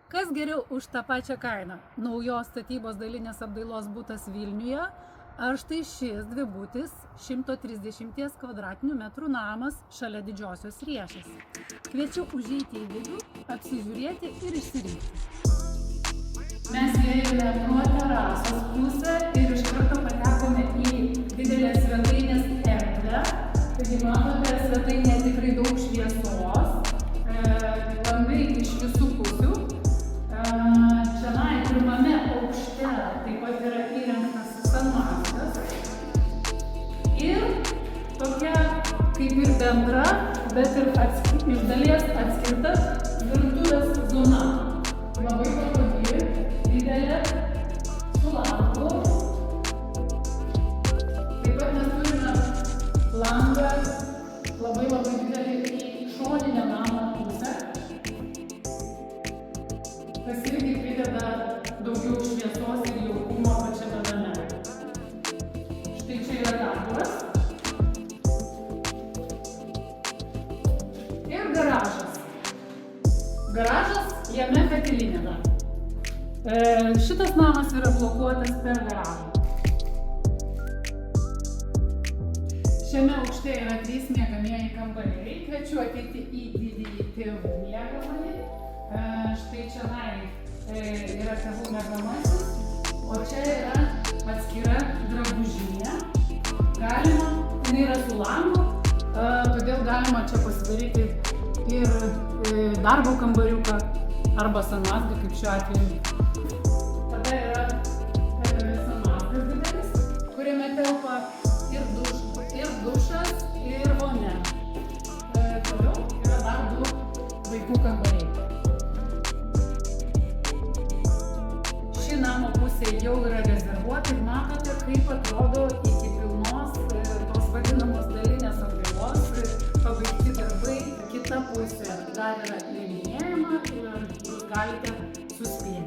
Kas geriau už tą pačią kainą? Naujos statybos dalinės apdailos butas Vilniuje, ar štai šis dvibutis 130 kvadratinių metrų namas šalia Didžiosios Riešės? Kviečiu užeiti į vidų, apsižiūrėti ir išsirinkti. Mes įėjome pro terasos pusę ir iš karto patekome į didelę svetainės erdvę. Taigi matote, svetainėje tikrai daug šviesos, langai iš visų pusių. Čionai pirmame aukšte taip pat yra įrengtas sanmazgas ir tokia kaip ir bendra, bet ir iš dalies atskirta virtuvės zona. Labai patogi, didelė, su langu. Taip pat mes turime langą labai didelį į šoninę namo pusę, kas irgi prideda daugiau šviesos ir jaukumo pačiame name. Štai čia yra darbas. Ir garažas. Garažas, jame katilinė dar. Šitas namas yra blokuotas per garažą. Šiame aukšte yra 3 miegamieji kambariai. Kviečiu ateiti į didįjį tėvų miegamąjį. Štai čionai yra tėvų miegamasis, o čia yra atskira drabužinė. Jinai yra su langu, todėl galima čia pasidaryti ir darbo kambariuką arba sanmazgą, kaip šiuo atveju. Tada yra sanmazgas didelis, kuriame telpa ir dušas, ir vonia. Toliau yra dar 2 vaikų kambariai. Ši namo pusė jau yra rezervuota ir matote, kaip atrodo iki pilnos tos vadinamos dalinės apdailos pabaigti darbai. Kita pusė dar yra įrenginėjama ir jūs galite suspėti.